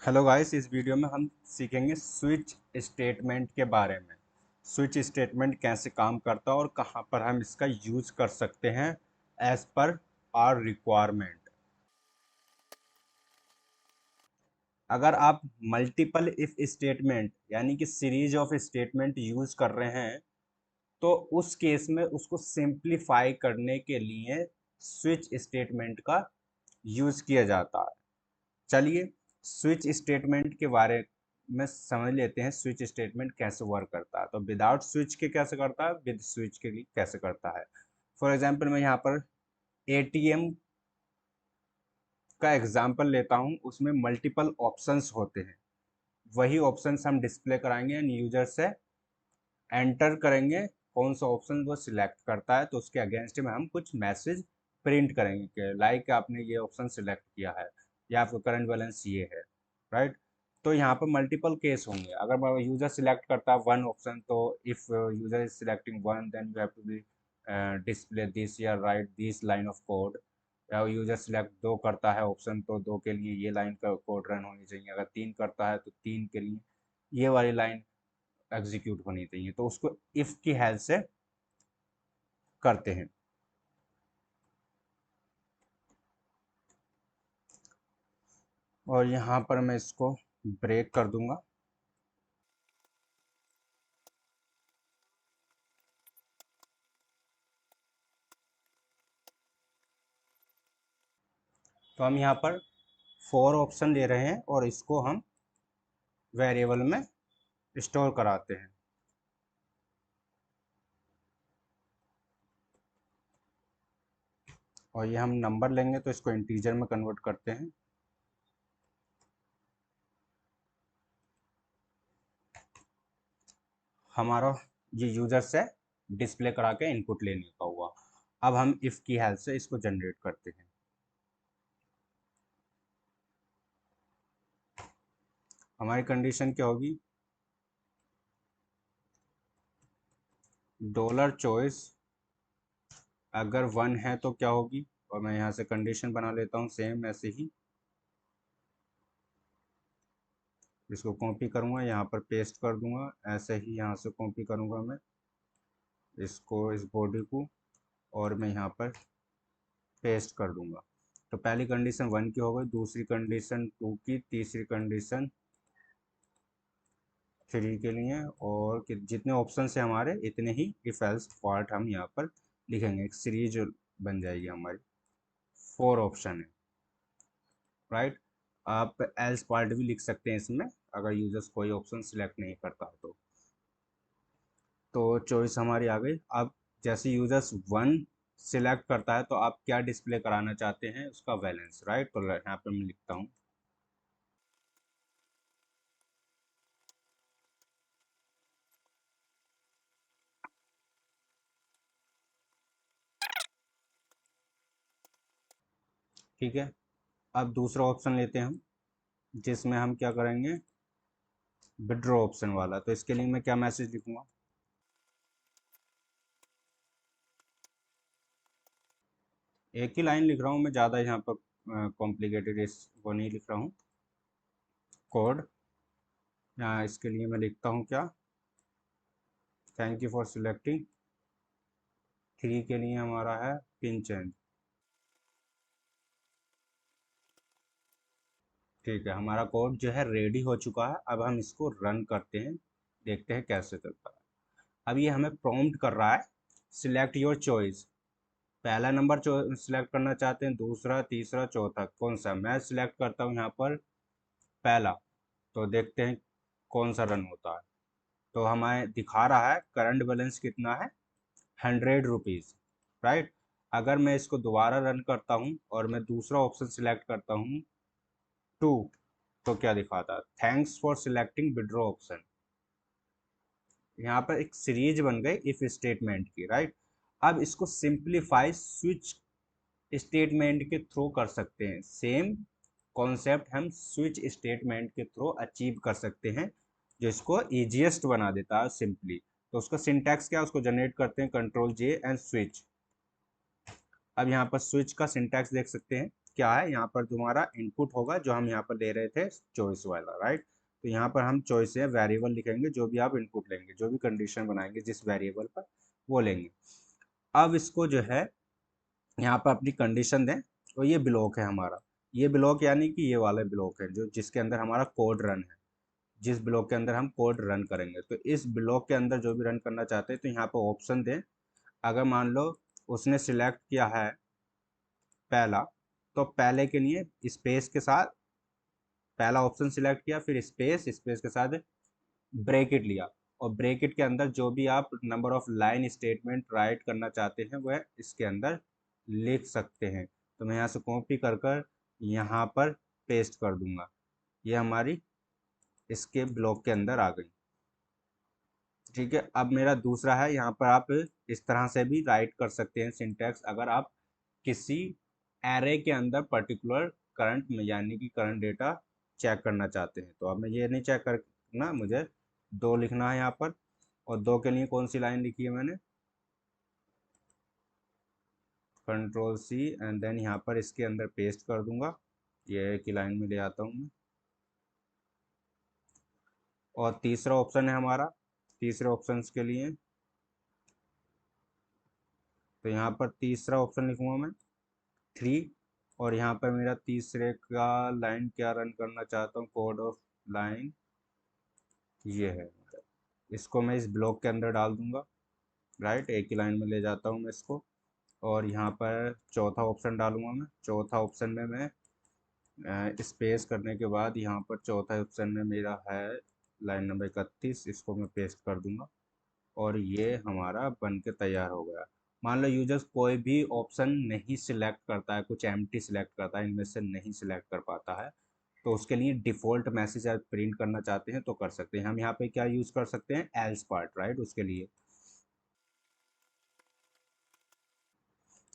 Hello guys, इस video में हम सीखेंगे स्विच स्टेटमेंट के बारे में। स्विच स्टेटमेंट कैसे काम करता है और कहाँ पर हम इसका यूज कर सकते हैं एज पर आवर रिक्वायरमेंट। अगर आप मल्टीपल इफ स्टेटमेंट यानी कि सीरीज ऑफ स्टेटमेंट यूज कर रहे हैं तो उस केस में उसको सिंप्लीफाई करने के लिए स्विच स्टेटमेंट का यूज किया जाता है। चलिए स्विच स्टेटमेंट के बारे में समझ लेते हैं। स्विच स्टेटमेंट कैसे वर्क करता है, तो विदाउट स्विच के कैसे करता है, विद स्विच के लिए कैसे करता है। फॉर एग्जांपल मैं यहाँ पर एटीएम का एग्जांपल लेता हूँ, उसमें मल्टीपल ऑप्शंस होते हैं। वही ऑप्शंस हम डिस्प्ले कराएंगे एंड यूजर से एंटर करेंगे कौन सा ऑप्शन वो सिलेक्ट करता है, तो उसके अगेंस्ट में हम कुछ मैसेज प्रिंट करेंगे कि लाइक आपने ये ऑप्शन सिलेक्ट किया है या आपका करंट बैलेंस ये है, राइट। तो यहाँ पर मल्टीपल केस होंगे। अगर यूजर सिलेक्ट करता है वन ऑप्शन, तो if user is selecting one then you have to be display this या write this line of code. या यूजर सिलेक्ट दो करता है ऑप्शन, तो दो के लिए ये लाइन का कोड रन होनी चाहिए। अगर तीन करता है तो तीन के लिए ये वाली लाइन एग्जीक्यूट होनी चाहिए। तो उसको इफ की हेल्प से करते हैं। और यहाँ पर मैं इसको ब्रेक कर दूंगा। तो हम यहाँ पर फोर ऑप्शन ले रहे हैं और इसको हम वेरिएबल में स्टोर कराते हैं। और ये हम नंबर लेंगे तो इसको इंटीजर में कन्वर्ट करते हैं। हमारा ये यूजर से डिस्प्ले करा के इनपुट लेने का हुआ। अब हम इफ की हेल्प से इसको जनरेट करते हैं। हमारी कंडीशन क्या होगी, डॉलर चॉइस अगर वन है तो क्या होगी। और मैं यहाँ से कंडीशन बना लेता हूँ सेम ऐसे ही। इसको कॉपी करूँगा, यहाँ पर पेस्ट कर दूंगा। ऐसे ही यहाँ से कॉपी करूँगा मैं इसको, इस बॉडी को, और मैं यहाँ पर पेस्ट कर दूंगा। तो पहली कंडीशन वन की हो गई, दूसरी कंडीशन टू की, तीसरी कंडीशन थ्री के लिए, और जितने ऑप्शन है हमारे इतने ही इफ एल्स पार्ट हम यहाँ पर लिखेंगे। एक सीरीज बन जाएगी हमारी। फोर ऑप्शन है, राइट। आप एल्स पार्ट भी लिख सकते हैं इसमें अगर यूजर्स कोई ऑप्शन सिलेक्ट नहीं करता तो चॉइस हमारी आ गई। अब जैसे यूजर्स वन सिलेक्ट करता है तो आप क्या डिस्प्ले कराना चाहते हैं, उसका बैलेंस, राइट। तो यहाँ पे मैं लिखता हूँ ठीक है। अब दूसरा ऑप्शन लेते हैं हम, जिसमें हम क्या करेंगे, विड्रॉ ऑप्शन वाला। तो इसके लिए मैं क्या मैसेज लिखूंगा, एक ही लाइन लिख रहा हूँ मैं, ज़्यादा यहाँ पर कॉम्प्लिकेटेड वो नहीं लिख रहा हूँ कोड। यहाँ इसके लिए मैं लिखता हूँ क्या, thank you for selecting. Three के लिए हमारा है पिन चेंज। ठीक है, हमारा कोड जो है रेडी हो चुका है। अब हम इसको रन करते हैं, देखते हैं कैसे चलता है। अब ये हमें प्रॉम्प्ट कर रहा है सिलेक्ट योर चॉइस। पहला नंबर सिलेक्ट करना चाहते हैं, दूसरा, तीसरा, चौथा, कौन सा। मैं सिलेक्ट करता हूँ यहाँ पर पहला। तो देखते हैं कौन सा रन होता है। तो हमें दिखा रहा है करंट बैलेंस कितना है, 100 रुपीज़, राइट। अगर मैं इसको दोबारा रन करता हूँ और मैं दूसरा ऑप्शन सिलेक्ट करता हूँ टू, तो क्या दिखाता है, thanks for selecting withdraw option. यहाँ पर एक सीरीज बन गई इफ स्टेटमेंट की, राइट। अब इसको सिंप्लीफाई स्विच स्टेटमेंट के थ्रू कर सकते हैं। सेम कॉन्सेप्ट हम स्विच स्टेटमेंट के थ्रू अचीव कर सकते हैं, जो इसको ईजिएस्ट बना देता है सिंपली। तो उसका सिंटैक्स क्या है, उसको जनरेट करते हैं, कंट्रोल जे एंड स्विच। अब यहाँ पर स्विच का सिंटैक्स देख सकते हैं, क्या है, यहाँ पर तुम्हारा इनपुट होगा जो हम यहाँ पर ले रहे थे चॉइस वाला, राइट। तो यहाँ पर हम चॉइस है वेरिएबल लिखेंगे, जो भी आप इनपुट लेंगे, जो भी कंडीशन बनाएंगे जिस वेरिएबल पर, वो लेंगे। अब इसको जो है यहाँ पर अपनी कंडीशन दें। तो ये ब्लॉक है हमारा, ये ब्लॉक यानी कि ये वाला ब्लॉक है जो जिसके अंदर हमारा कोड रन है, जिस ब्लॉक के अंदर हम कोड रन करेंगे। तो इस ब्लॉक के अंदर जो भी रन करना चाहते हैं तो यहाँ पर ऑप्शन दें। अगर मान लो उसने सिलेक्ट किया है पहला, तो पहले के लिए स्पेस के साथ पहला ऑप्शन सिलेक्ट किया, फिर स्पेस, स्पेस के साथ ब्रैकेट लिया, और ब्रैकेट के अंदर जो भी आप number of line statement right करना चाहते हैं वह इसके अंदर लिख सकते हैं। तो मैं यहाँ से कॉपी कर कर यहाँ पर पेस्ट कर दूंगा। ये हमारी इसके ब्लॉक के अंदर आ गई। ठीक है, अब मेरा दूसरा है, यहाँ पर आप इस तरह से भी राइट कर सकते हैं सिंटैक्स, अगर आप किसी एरे के अंदर पर्टिकुलर करंट में यानी कि करंट डेटा चेक करना चाहते हैं। तो अब मैं ये नहीं चेक करना, मुझे 2 लिखना है यहाँ पर, और 2 के लिए कौन सी लाइन लिखी है मैंने, कंट्रोल सी, एंड देन यहाँ पर इसके अंदर पेस्ट कर दूंगा। ये की लाइन में ले आता हूँ मैं। और तीसरा ऑप्शन है हमारा, तीसरे ऑप्शन के लिए, तो यहाँ पर तीसरा ऑप्शन लिखूंगा मैं 3, और यहाँ पर मेरा तीसरे का लाइन क्या रन करना चाहता हूँ, कोड ऑफ लाइन ये है। इसको मैं इस ब्लॉक के अंदर डाल दूंगा, राइट, एक ही लाइन में ले जाता हूँ मैं इसको। और यहाँ पर चौथा ऑप्शन डालूंगा मैं। चौथा ऑप्शन में मैं स्पेस करने के बाद यहाँ पर चौथा ऑप्शन में मेरा है लाइन नंबर 31, इसको मैं पेस्ट कर दूंगा, और ये हमारा बन के तैयार हो गया। मान लो यूजर्स कोई भी ऑप्शन नहीं सिलेक्ट करता है, कुछ एम्प्टी सिलेक्ट करता है, इनमें से नहीं सिलेक्ट कर पाता है, तो उसके लिए डिफ़ॉल्ट मैसेज आप प्रिंट करना चाहते हैं तो कर सकते हैं। हम यहाँ पे क्या यूज़ कर सकते हैं, एल्स पार्ट, राइट, उसके लिए,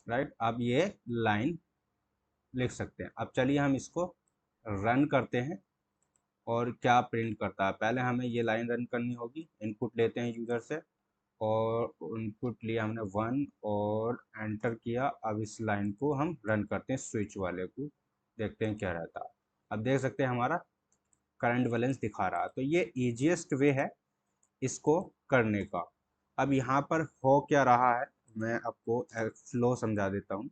राइट। अब ये लाइन लिख सकते हैं। अब चलिए हम इसको रन करते हैं और क्या प्रिंट करता है। पहले हमें ये लाइन रन करनी होगी, इनपुट लेते हैं यूज़र से, और इनपुट लिया हमने 1 और एंटर किया। अब इस लाइन को हम रन करते हैं, स्विच वाले को, देखते हैं क्या रहता है। अब देख सकते हैं हमारा करंट बैलेंस दिखा रहा है। तो ये इजीएस्ट वे है इसको करने का। अब यहाँ पर हो क्या रहा है, मैं आपको फ्लो समझा देता हूँ,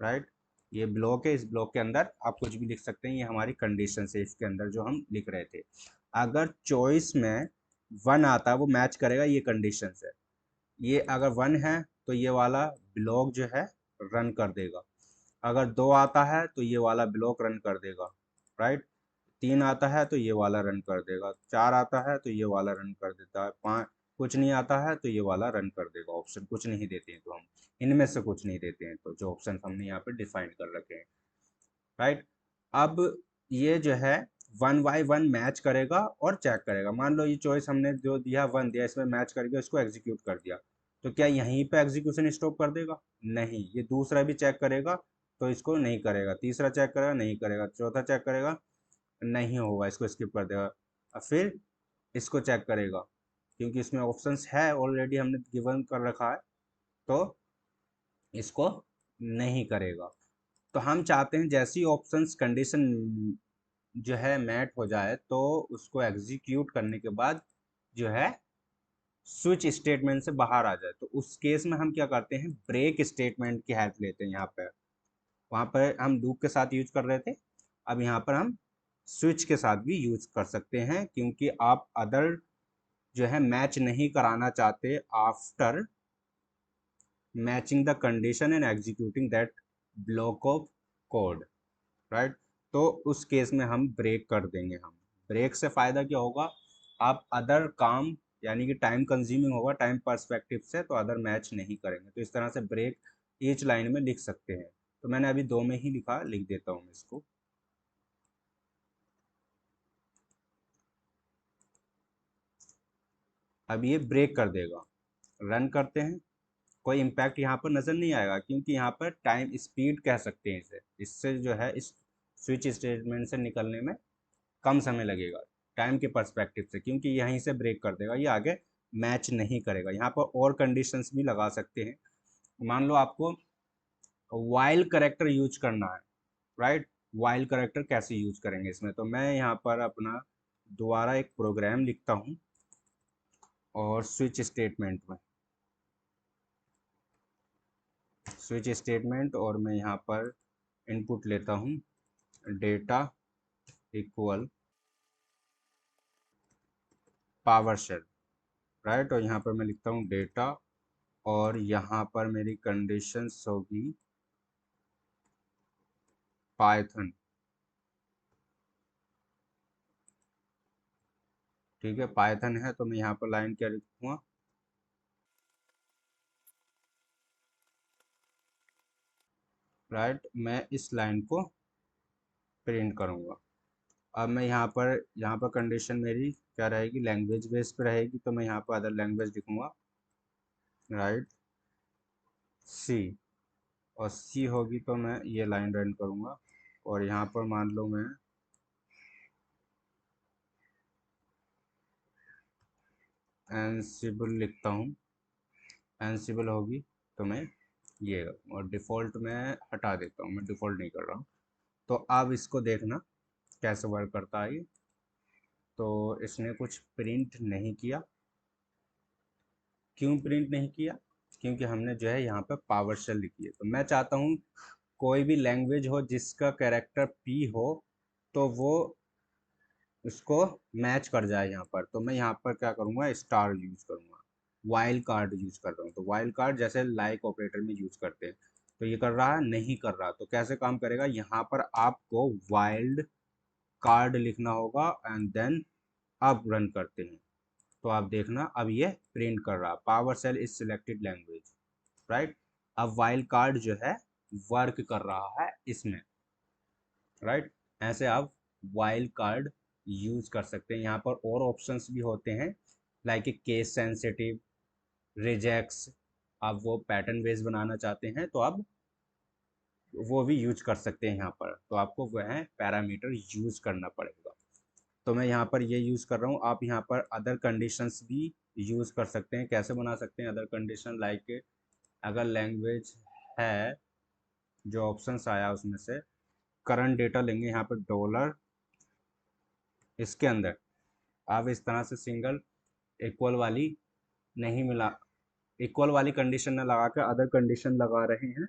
राइट। ये ब्लॉक है, इस ब्लॉक के अंदर आप कुछ भी लिख सकते हैं, ये हमारी कंडीशन है इसके अंदर जो हम लिख रहे थे। अगर चॉइस में 1 आता है वो मैच करेगा ये कंडीशन से, ये अगर 1 है तो ये वाला ब्लॉक जो है रन कर देगा। अगर 2 आता है तो ये वाला ब्लॉक रन कर देगा, राइट। 3 आता है तो ये वाला रन कर देगा, 4 आता है तो ये वाला रन कर देता है, 5 कुछ नहीं आता है तो ये वाला रन कर देगा। ऑप्शन कुछ नहीं देते हैं तो हम इनमें से कुछ नहीं देते हैं, तो जो ऑप्शन हमने यहाँ पे डिफाइन कर रखे हैं, राइट। अब ये जो है 1 बाई 1 मैच करेगा और चेक करेगा। मान लो ये चॉइस हमने जो दिया 1 दिया, इसमें मैच करके इसको एग्जीक्यूट कर दिया, तो क्या यहीं पे एग्जीक्यूशन स्टॉप कर देगा? नहीं, ये दूसरा भी चेक करेगा तो इसको नहीं करेगा, तीसरा चेक करेगा नहीं करेगा, चौथा चेक करेगा नहीं होगा, इसको स्किप कर देगा। और फिर इसको चेक करेगा, क्योंकि इसमें ऑप्शंस है ऑलरेडी हमने गिवन कर रखा है, तो इसको नहीं करेगा। तो हम चाहते हैं जैसी ऑप्शंस कंडीशन जो है मैट हो जाए तो उसको एग्जीक्यूट करने के बाद जो है स्विच स्टेटमेंट से बाहर आ जाए। तो उस केस में हम क्या करते हैं, ब्रेक स्टेटमेंट की हेल्प लेते हैं। यहाँ पे वहाँ पर हम लूप के साथ यूज कर रहे थे, अब यहाँ पर हम स्विच के साथ भी यूज कर सकते हैं, क्योंकि आप अदर जो है मैच नहीं कराना चाहते after matching the condition and executing that block of code, right. तो उस केस में हम ब्रेक कर देंगे। हम ब्रेक से फ़ायदा क्या होगा, आप अदर काम यानी कि टाइम कंज्यूमिंग होगा टाइम पर्सपेक्टिव से, तो अदर मैच नहीं करेंगे। तो इस तरह से ब्रेक ईच लाइन में लिख सकते हैं। तो मैंने अभी 2 में ही लिखा, लिख देता हूँ इसको। अब ये ब्रेक कर देगा, रन करते हैं, कोई इम्पैक्ट यहाँ पर नज़र नहीं आएगा, क्योंकि यहाँ पर टाइम स्पीड कह सकते हैं इसे, इससे जो है इस स्विच स्टेटमेंट से निकलने में कम समय लगेगा टाइम के पर्सपेक्टिव से, क्योंकि यहीं से ब्रेक कर देगा, ये आगे मैच नहीं करेगा। यहाँ पर और कंडीशंस भी लगा सकते हैं, मान लो आपको वाइल करेक्टर यूज करना है, राइट। वाइल करेक्टर कैसे यूज करेंगे इसमें, तो मैं यहाँ पर अपना दोबारा एक प्रोग्राम लिखता हूँ और स्विच स्टेटमेंट में स्विच स्टेटमेंट, और मैं यहाँ पर इनपुट लेता हूँ data equal power shell, right. और यहाँ पर मैं लिखता हूँ डेटा, और यहाँ पर मेरी कंडीशंस होगी पाइथन, ठीक है। पाइथन है तो मैं यहाँ पर लाइन क्या लिखूँगा, राइट। मैं इस लाइन को प्रिंट करूँगा। अब मैं यहाँ पर कंडीशन मेरी क्या रहेगी, लैंग्वेज बेस पे रहेगी, तो मैं यहाँ पर अदर लैंग्वेज लिखूँगा, राइट। सी, और सी होगी तो मैं ये लाइन रन करूँगा, और यहाँ पर मान लो मैं एनसिबल लिखता हूँ, एनसिबल होगी तो मैं ये, और डिफ़ॉल्ट में हटा देता हूँ, मैं डिफ़ॉल्ट नहीं कर रहा हूँ। तो अब इसको देखना कैसे वर्क करता है ये। तो इसने कुछ प्रिंट नहीं किया, क्यों प्रिंट नहीं किया, क्योंकि हमने जो है यहाँ पर पावर शेल लिखी है। तो मैं चाहता हूँ कोई भी लैंग्वेज हो जिसका कैरेक्टर पी हो, तो वो उसको मैच कर जाए यहाँ पर। तो मैं यहाँ पर क्या करूँगा, स्टार यूज करूँगा, वाइल्ड कार्ड यूज कर रहा हूँ। तो वाइल्ड कार्ड जैसे लाइक ऑपरेटर में यूज करते हैं, तो ये कर रहा है, नहीं कर रहा, तो कैसे काम करेगा, यहाँ पर आपको वाइल्ड कार्ड लिखना होगा एंड देन अब रन करते हैं। तो आप देखना अब ये प्रिंट कर रहा, power shell is selected language, right. अब वाइल्ड कार्ड जो है वर्क कर रहा है इसमें, राइट। ऐसे आप वाइल्ड कार्ड यूज कर सकते हैं। यहाँ पर और ऑप्शंस भी होते हैं, लाइक केस सेंसिटिव, रिजेक्ट्स। आप वो पैटर्न बेस बनाना चाहते हैं तो आप वो भी यूज कर सकते हैं यहाँ पर, तो आपको वह पैरामीटर यूज करना पड़ेगा। तो मैं यहाँ पर ये यूज़ कर रहा हूँ, आप यहाँ पर अदर कंडीशंस भी यूज़ कर सकते हैं। कैसे बना सकते हैं अदर कंडीशन, लाइक अगर लैंग्वेज है, जो ऑप्शंस आया उसमें से करंट डेटा लेंगे यहाँ पर डॉलर, इसके अंदर आप इस तरह से सिंगल इक्वल वाली नहीं मिला, इक्वल वाली कंडीशन न लगा कर अदर कंडीशन लगा रहे हैं,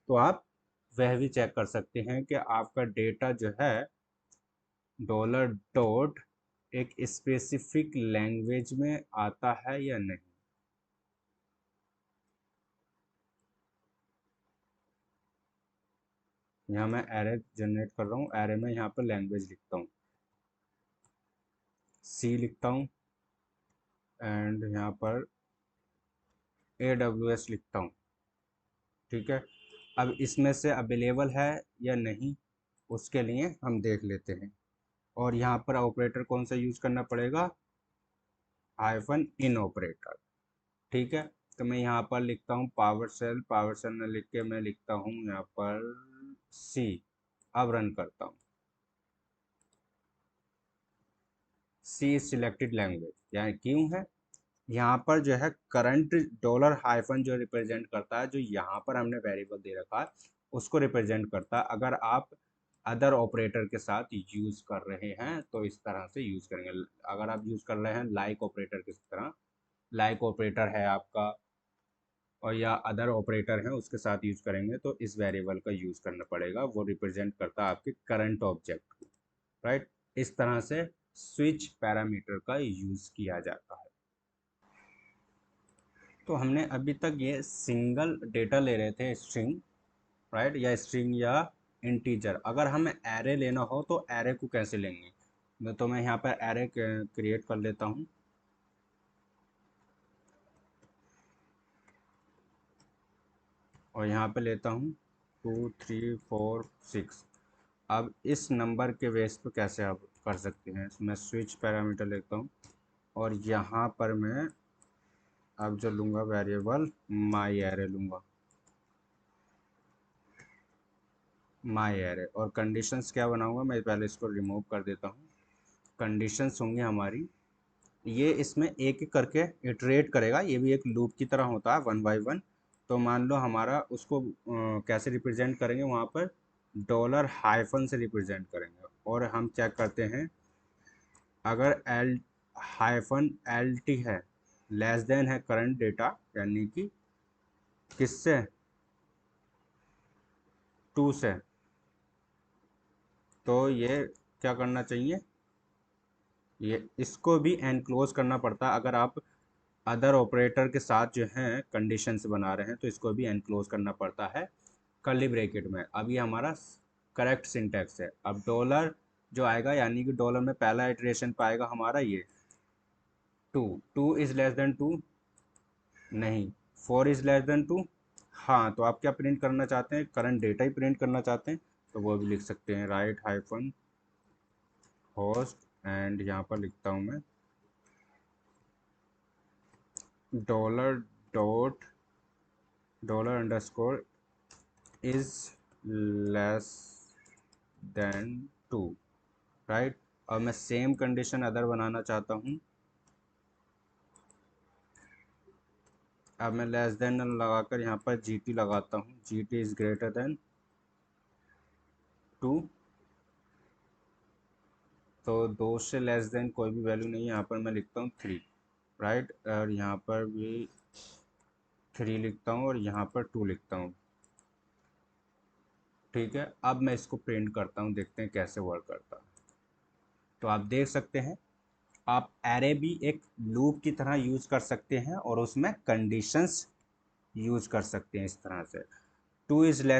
तो आप वह भी चेक कर सकते हैं कि आपका डेटा जो है डॉलर डॉट एक स्पेसिफिक लैंग्वेज में आता है या नहीं। यहाँ मैं एरे जनरेट कर रहा हूँ, एरे में यहाँ पर लैंग्वेज लिखता हूँ, सी लिखता हूँ, एंड यहाँ पर AWS लिखता हूँ, ठीक है। अब इसमें से अवेलेबल है या नहीं, उसके लिए हम देख लेते हैं। और यहाँ पर ऑपरेटर कौन सा यूज़ करना पड़ेगा, हाइफन इन ऑपरेटर, ठीक है। तो मैं यहाँ पर लिखता हूँ पावर सेल, पावर सेल में लिख के मैं लिखता हूँ यहाँ पर सी, अब रन करता हूँ। सी सिलेक्टेड लैंग्वेज, यानी क्यों है, यहाँ पर जो है करंट डॉलर हाइफन जो रिप्रेजेंट करता है, जो यहाँ पर हमने वेरिएबल दे रखा है उसको रिप्रेजेंट करता है। अगर आप अदर ऑपरेटर के साथ यूज़ कर रहे हैं तो इस तरह से यूज़ करेंगे। अगर आप यूज़ कर रहे हैं लाइक ऑपरेटर की तरह, लाइक ऑपरेटर है आपका और या अदर ऑपरेटर हैं उसके साथ यूज़ करेंगे, तो इस वेरिएबल का यूज़ करना पड़ेगा, वो रिप्रेजेंट करता है आपके करंट ऑब्जेक्ट को, राइट। इस तरह से स्विच पैरामीटर का यूज़ किया जाता है। तो हमने अभी तक ये सिंगल डेटा ले रहे थे, स्ट्रिंग, राइट, या स्ट्रिंग या इंटीजर। अगर हमें एरे लेना हो तो एरे को कैसे लेंगे, तो मैं यहाँ पर एरे क्रिएट कर लेता हूँ, और यहाँ पे लेता हूँ 2 3 4 6। अब इस नंबर के बेस पे कैसे आप कर सकते हैं, मैं स्विच पैरामीटर लेता हूँ, और यहाँ पर मैं अब जो लूँगा वेरिएबल माई एरे लूँगा, माई एरे। और कंडीशंस क्या बनाऊँगा, मैं पहले इसको रिमूव कर देता हूँ। कंडीशंस होंगी हमारी, ये इसमें एक एक करके इटरेट करेगा, ये भी एक लूप की तरह होता है, वन बाय वन। तो मान लो हमारा उसको कैसे रिप्रेजेंट करेंगे, वहाँ पर डॉलर हाइफन से रिप्रेजेंट करेंगे। और हम चेक करते हैं, अगर एल हाइफन एल टी है, लेस देन है करंट डेटा, यानी कि किससे, टू से, तो ये क्या करना चाहिए, ये इसको भी एनक्लोज करना पड़ता है। अगर आप अदर ऑपरेटर के साथ जो है कंडीशंस बना रहे हैं तो इसको भी एनक्लोज करना पड़ता है कर्ली ब्रैकेट में। अब ये हमारा करेक्ट सिंटैक्स है। अब डॉलर जो आएगा, यानी कि डॉलर में पहला इटरेशन पाएगा हमारा ये two, two is less than two, नहीं, four is less than two, हाँ, तो आप क्या प्रिंट करना चाहते हैं, करंट डेटा ही प्रिंट करना चाहते हैं, तो वो भी लिख सकते हैं, राइट हाइफन होस्ट, एंड यहाँ पर लिखता हूँ मैं dollar dot dollar underscore is less than two, right. और मैं सेम कंडीशन अदर बनाना चाहता हूँ। अब मैं लेस देन लगाकर यहाँ पर जी टी लगाता हूँ, G T is greater than two. तो दो से लेस देन कोई भी वैल्यू नहीं है, यहाँ पर मैं लिखता हूँ थ्री, राइट। और यहाँ पर भी थ्री लिखता हूँ और यहाँ पर टू लिखता हूँ, ठीक है। अब मैं इसको प्रिंट करता हूँ, देखते हैं कैसे वर्क करता है। तो आप देख सकते हैं, आप एरे भी एक लूप की तरह यूज कर सकते हैं और उसमें कंडीशंस यूज कर सकते हैं इस तरह से। To is less